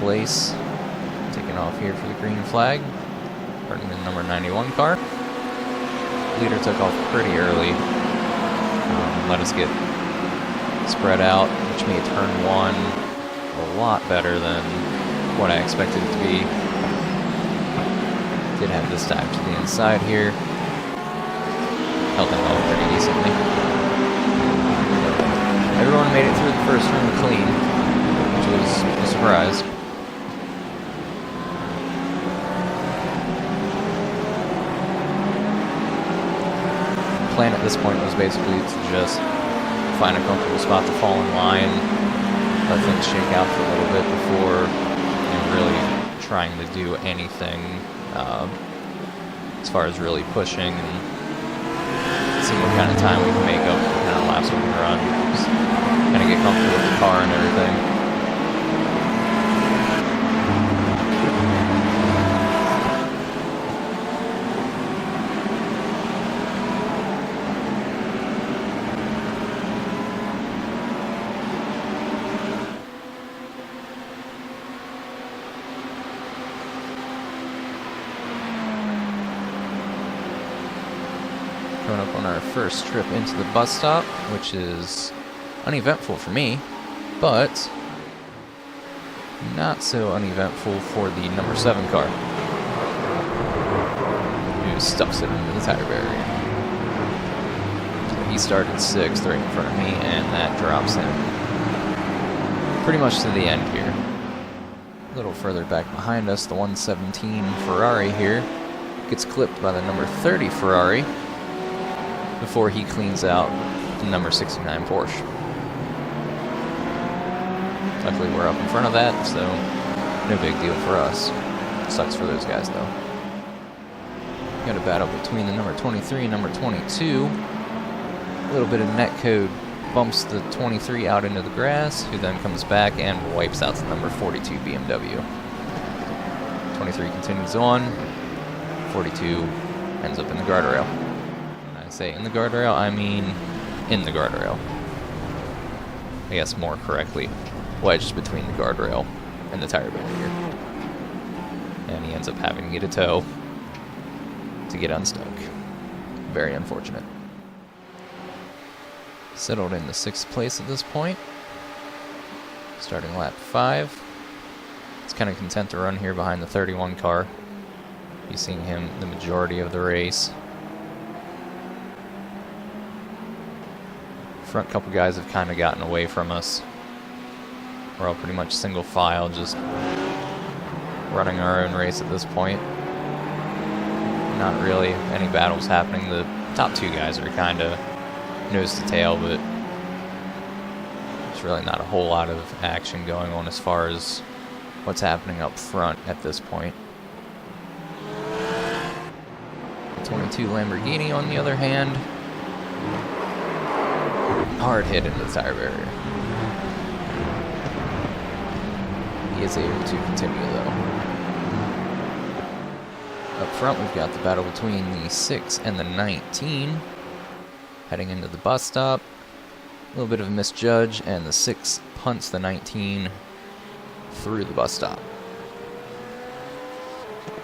place. Taking off here for the green flag. Starting the number 91 car. Leader took off pretty early. Let us get spread out, which made turn 1 a lot better than what I expected it to be. Did have this dive to the inside here. Held it all pretty decently. Everyone made it through the first turn clean, which was a surprise. The plan at this point was basically to just find a comfortable spot to fall in line, let things shake out for a little bit before really trying to do anything as far as really pushing and see what kind of time we can make up for the kind of laps we can run. Just kind of get comfortable with the car and everything. Coming up on our first trip into the bus stop, which is uneventful for me, but not so uneventful for the number 7 car, who stuffs it into the tire barrier. So he started 6th right in front of me, and that drops him pretty much to the end here. A little further back behind us, the 117 Ferrari here gets clipped by the number 30 Ferrari before he cleans out the number 69 Porsche. Luckily we're up in front of that, so no big deal for us. Sucks for those guys though. Got a battle between the number 23 and number 22. A little bit of netcode bumps the 23 out into the grass, who then comes back and wipes out the number 42 BMW. 23 continues on, 42 ends up in the guardrail. When I say in the guardrail, I mean in the guardrail. I guess more correctly, wedged between the guardrail and the tire barrier. And he ends up having to get a tow to get unstuck. Very unfortunate. Settled in the 6th place at this point. Starting lap 5. He's kind of content to run here behind the 31 car. You've seen him the majority of the race. Front couple guys have kind of gotten away from us. We're all pretty much single file, just running our own race at this point. Not really any battles happening. The top 2 guys are kind of nose to tail, but there's really not a whole lot of action going on as far as what's happening up front at this point. The 22 Lamborghini, on the other hand, hard hit into the tire barrier. He is able to continue though. Up front we've got the battle between the 6 and the 19. Heading into the bus stop. A little bit of a misjudge, and the 6 punts the 19 through the bus stop.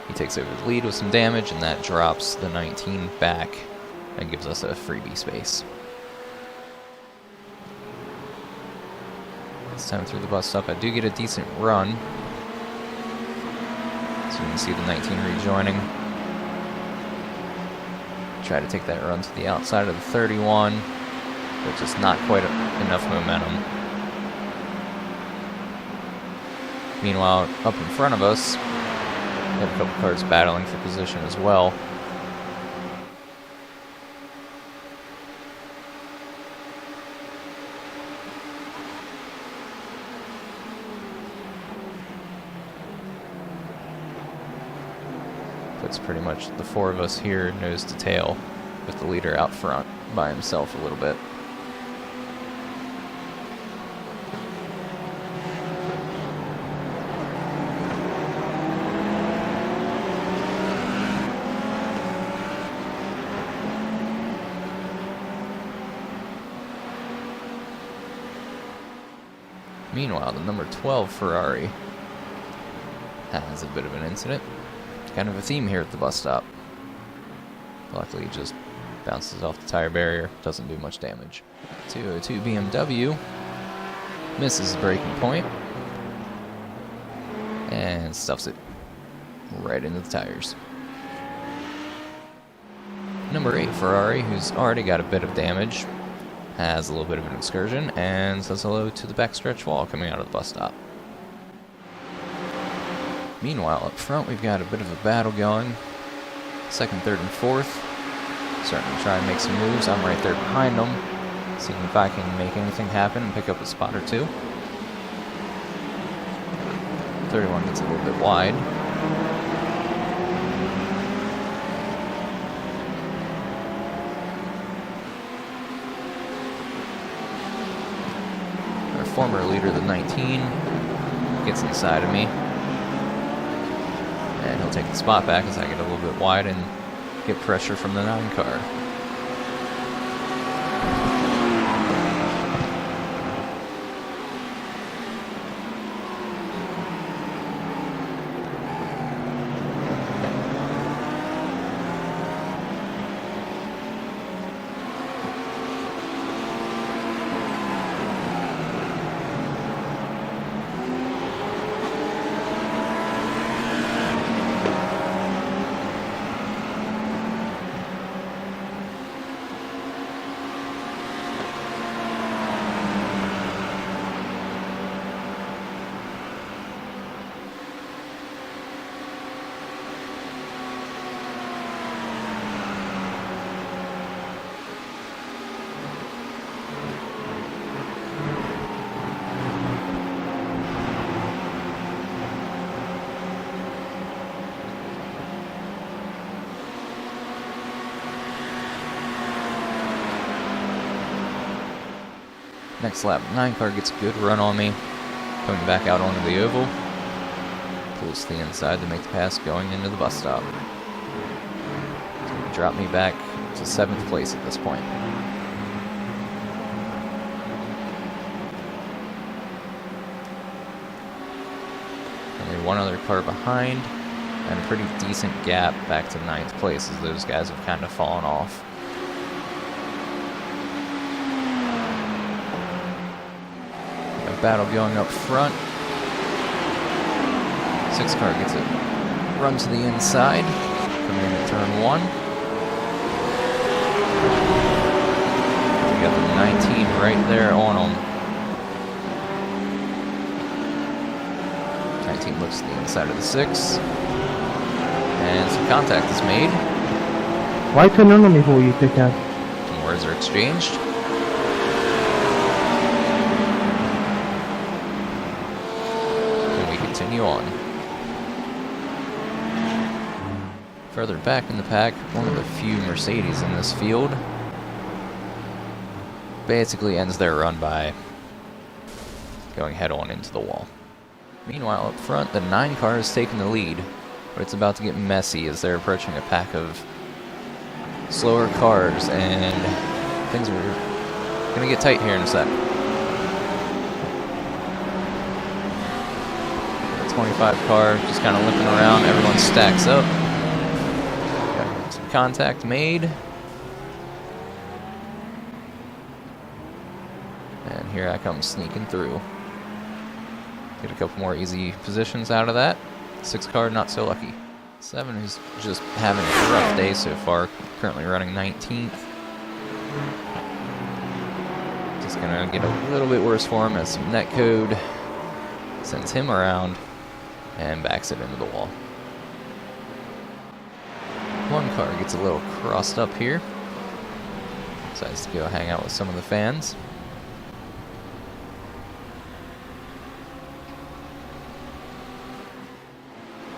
He takes over the lead with some damage, and that drops the 19 back and gives us a freebie space. This time through the bus stop, I do get a decent run. So you can see the 19 rejoining. Try to take that run to the outside of the 31, but just not quite enough momentum. Meanwhile, up in front of us, we have a couple cars battling for position as well. Puts pretty much the 4 of us here nose to tail, with the leader out front by himself a little bit. Meanwhile, the number 12 Ferrari has a bit of an incident. It's kind of a theme here at the bus stop. Luckily, it just bounces off the tire barrier, doesn't do much damage. 202 BMW misses the braking point and stuffs it right into the tires. Number 8 Ferrari, who's already got a bit of damage, has a little bit of an excursion and says hello to the backstretch wall coming out of the bus stop. Meanwhile, up front, we've got a bit of a battle going. Second, third, and fourth. Starting to try and make some moves. I'm right there behind them, seeing if I can make anything happen and pick up a spot or two. 31 gets a little bit wide. Our former leader, the 19, gets inside of me. And he'll take the spot back as I get a little bit wide and get pressure from the 9 car. Next lap, 9 car gets a good run on me, coming back out onto the oval. Pulls to the inside to make the pass going into the bus stop. It's going to drop me back to 7th place at this point. Only one other car behind, and a pretty decent gap back to 9th place as those guys have kind of fallen off. Battle going up front. 6 car gets it. Run to the inside. Coming in at turn 1. We got the 19 right there on him. 19 looks to the inside of the 6. And some contact is made. Why turn on me for you, dickhead? Some words are exchanged. Continue on. Further back in the pack, one of the few Mercedes in this field basically ends their run by going head on into the wall. Meanwhile, up front, the 9 car is taking the lead, but it's about to get messy as they're approaching a pack of slower cars, and things are going to get tight here in a sec. 25 car just kind of limping around. Everyone stacks up. Got some contact made. And here I come sneaking through. Get a couple more easy positions out of that. 6 car, not so lucky. 7 is just having a rough day so far. Currently running 19th. Just gonna get a little bit worse for him as some netcode sends him around and backs it into the wall. 1 car gets a little crossed up here. Decides to go hang out with some of the fans.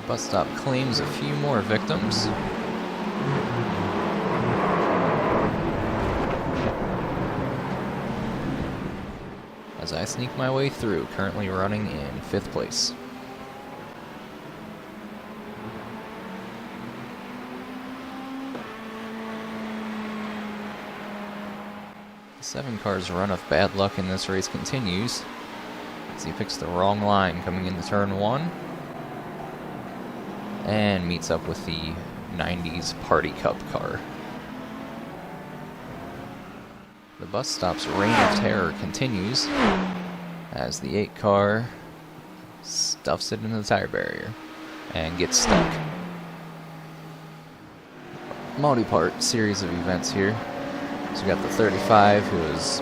The bus stop claims a few more victims. As I sneak my way through, currently running in 5th place. The 7 car's run of bad luck in this race continues as he picks the wrong line coming into turn 1. and meets up with the 90s Party Cup car. The bus stop's reign of terror continues as the 8 car stuffs it into the tire barrier and gets stuck. Multi-part series of events here. So we got the 35 who has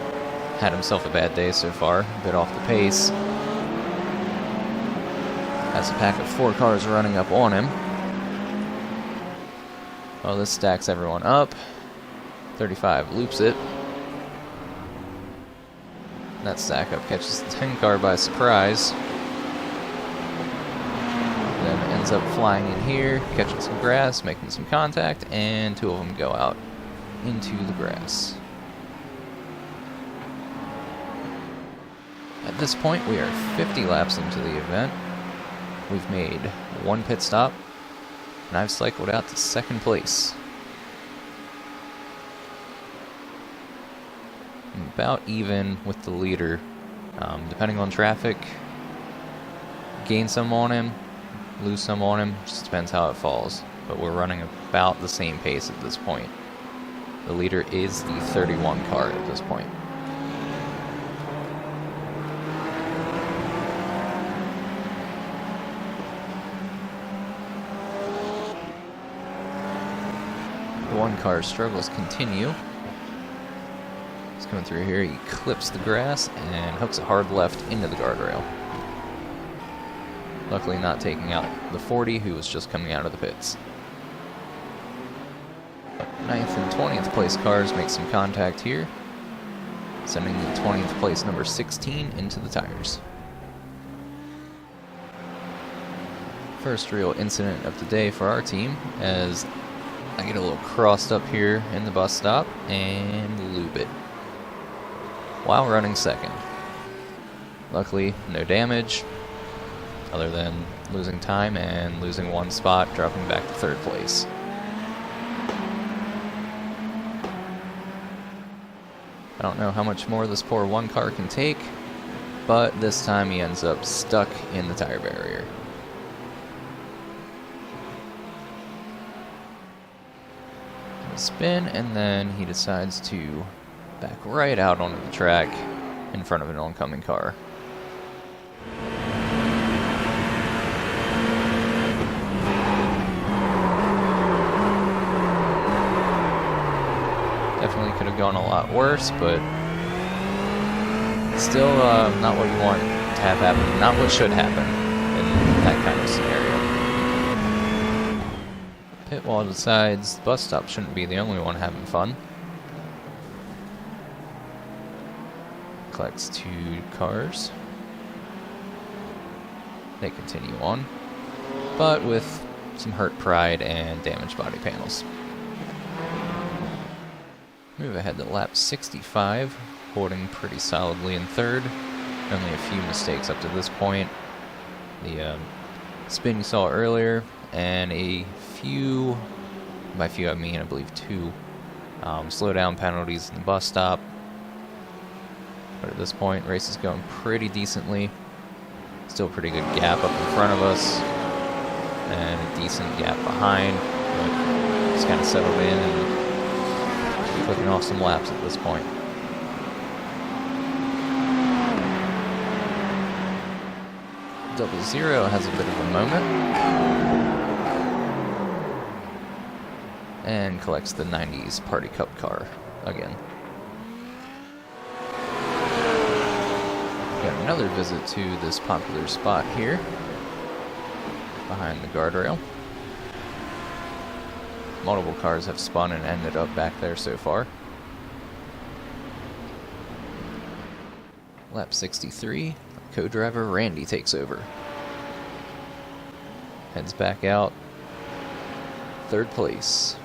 had himself a bad day so far, a bit off the pace. Has a pack of 4 cars running up on him. Oh, this stacks everyone up. 35 loops it. That stack up catches the 10 car by surprise. Then ends up flying in here, catching some grass, making some contact, and 2 of them go out into the grass. At this point, we are 50 laps into the event. We've made 1 pit stop, and I've cycled out to 2nd place. I'm about even with the leader, depending on traffic. Gain some on him, lose some on him, just depends how it falls. But we're running about the same pace at this point. The leader is the 31 car at this point. The 1 car struggles continue. He's coming through here, he clips the grass and hooks a hard left into the guardrail. Luckily not taking out the 40 who was just coming out of the pits. 9th and 20th place cars make some contact here, sending the 20th place number 16 into the tires. First real incident of the day for our team as I get a little crossed up here in the bus stop and lube it while running 2nd. Luckily, no damage other than losing time and losing 1 spot, dropping back to 3rd place. I don't know how much more this poor 1 car can take, but this time he ends up stuck in the tire barrier. Spin, and then he decides to back right out onto the track in front of an oncoming car. Definitely could have gone a lot worse, but still not what you want to have happen, not what should happen in that kind of scenario. Pit wall decides the bus stop shouldn't be the only one having fun. Collects 2 cars. They continue on, but with some hurt pride and damaged body panels. Move ahead to lap 65, holding pretty solidly in 3rd. Only a few mistakes up to this point. The spin you saw earlier, and a few, by few I mean I believe 2, slow down penalties in the bus stop. But at this point, race is going pretty decently. Still a pretty good gap up in front of us, and a decent gap behind. But just kind of settled in and clicking off some laps at this point. Double Zero has a bit of a moment and collects the 90s Party Cup car again. Got another visit to this popular spot here behind the guardrail. Multiple cars have spun and ended up back there so far. Lap 63, co-driver Randy takes over. Heads back out, 3rd place.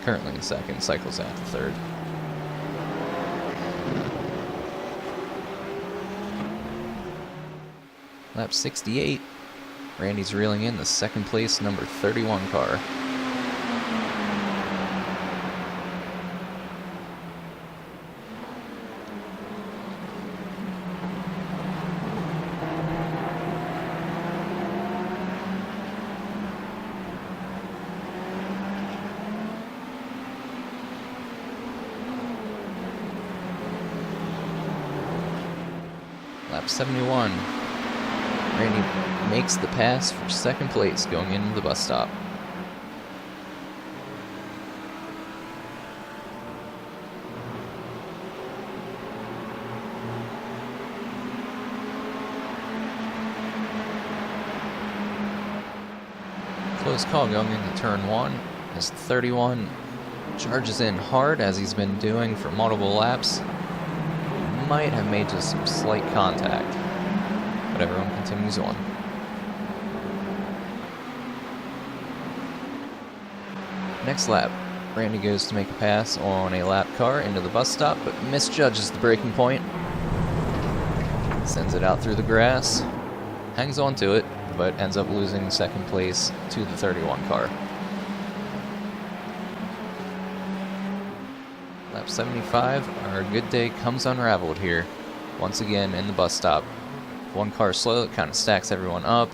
Currently in 2nd, cycles out to 3rd. Lap 68, Randy's reeling in the 2nd place number 31 car. Lap 71. Randy makes the pass for second place going into the bus stop. Close call going into turn 1 as 31 charges in hard as he's been doing for multiple laps. Might have made just some slight contact, but everyone continues on. Next lap, Randy goes to make a pass on a lap car into the bus stop, but misjudges the braking point. Sends it out through the grass, hangs on to it, but ends up losing second place to the 31 car. Lap 75, our good day comes unraveled here. Once again in the bus stop. One car slow, it kind of stacks everyone up.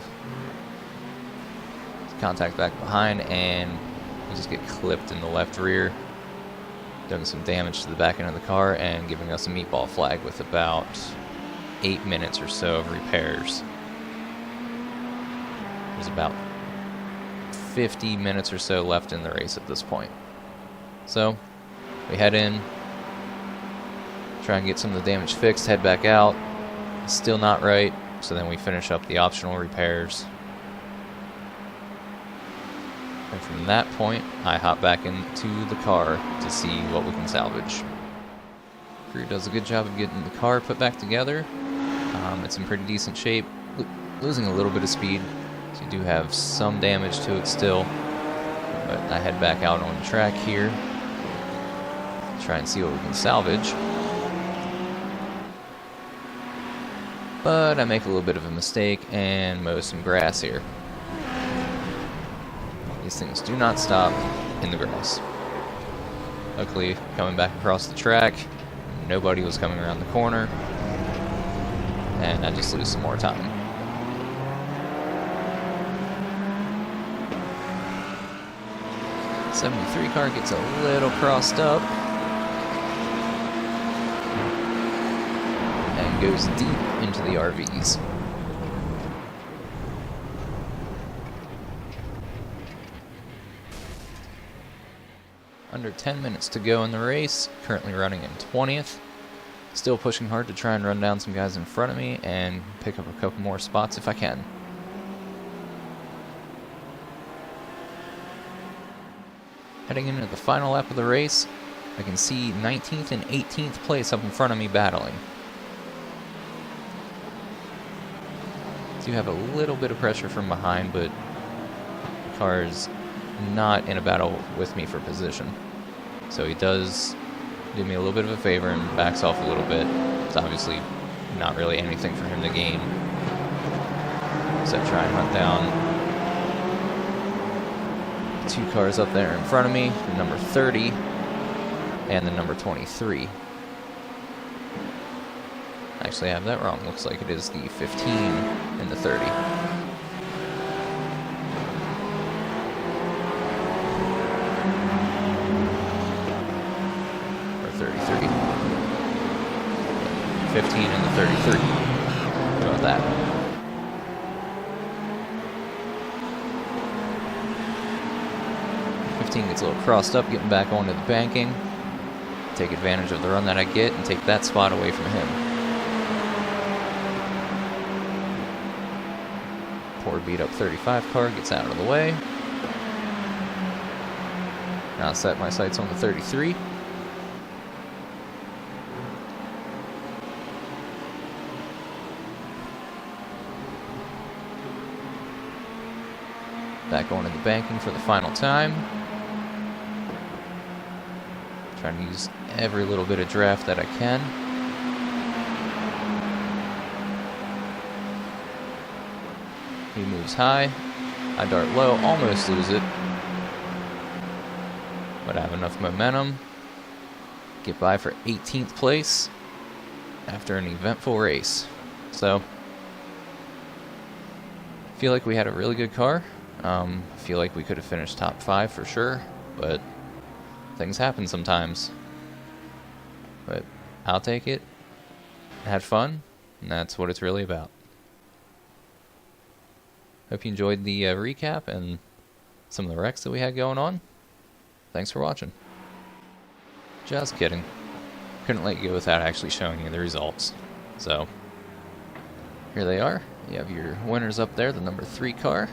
Contact back behind, and we just get clipped in the left rear, doing some damage to the back end of the car and giving us a meatball flag with about 8 minutes or so of repairs. There's about 50 minutes or so left in the race at this point. So we head in, try and get some of the damage fixed, head back out. Still not right, so then we finish up the optional repairs. And from that point, I hop back into the car to see what we can salvage. Crew does a good job of getting the car put back together. It's in pretty decent shape, losing a little bit of speed. So you do have some damage to it still, but I head back out on the track here, try and see what we can salvage. But I make a little bit of a mistake and mow some grass here. These things do not stop in the grass. Luckily, coming back across the track, nobody was coming around the corner, and I just lose some more time. '73 car gets a little crossed up and goes deep into the RVs. Under 10 minutes to go in the race, currently running in 20th. Still pushing hard to try and run down some guys in front of me and pick up a couple more spots if I can. Heading into the final lap of the race, I can see 19th and 18th place up in front of me battling. Do have a little bit of pressure from behind, but the car is not in a battle with me for position. So he does do me a little bit of a favor and backs off a little bit. It's obviously not really anything for him to gain. So I try and hunt down two cars up there in front of me, the number 30 and the number 23. Actually, I have that wrong. Looks like it is the 15 and the 30. Or 33. 15 and the 33. How about that? Gets a little crossed up, getting back onto the banking. Take advantage of the run that I get and take that spot away from him. Poor beat up 35 car gets out of the way. Now set my sights on the 33. Back going to the banking for the final time. Trying to use every little bit of draft that I can. He moves high. I dart low, almost lose it. But I have enough momentum. Get by for 18th place after an eventful race. So, I feel like we had a really good car. I feel like we could have finished top 5 for sure, but things happen sometimes. But I'll take it. I had fun. And that's what it's really about. Hope you enjoyed the recap and some of the wrecks that we had going on. Thanks for watching. Just kidding. Couldn't let you go without actually showing you the results. So, here they are. You have your winners up there, the number 3 car.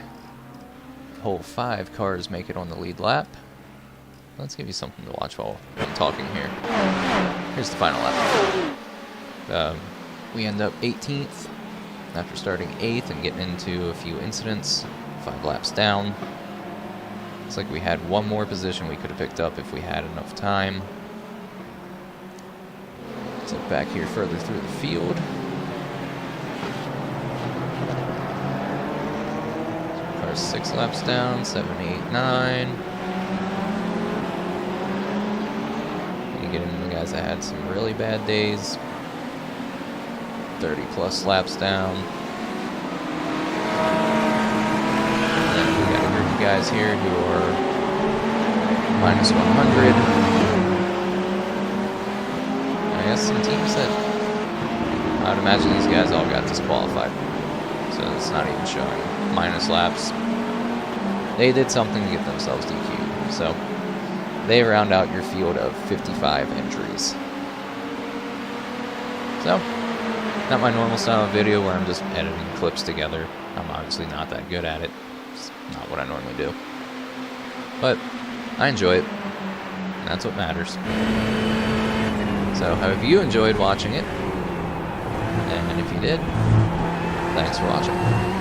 Whole 5 cars make it on the lead lap. Let's give you something to watch while I'm talking here. Here's the final lap. We end up 18th after starting 8th and getting into a few incidents. 5 laps down. Looks like we had one more position we could have picked up if we had enough time. Let's look back here further through the field. Cars 6 laps down, 7, 8, 9. You get into the guys that had some really bad days. 30 plus laps down. And then we got a group of guys here who are minus 100. I guess some teams that I would imagine these guys all got disqualified. So it's not even showing minus laps. They did something to get themselves DQ'd. So they round out your field of 55 entries. So, not my normal style of video where I'm just editing clips together. I'm obviously not that good at it. It's not what I normally do. But I enjoy it. And that's what matters. So, hope you enjoyed watching it. And if you did, thanks for watching.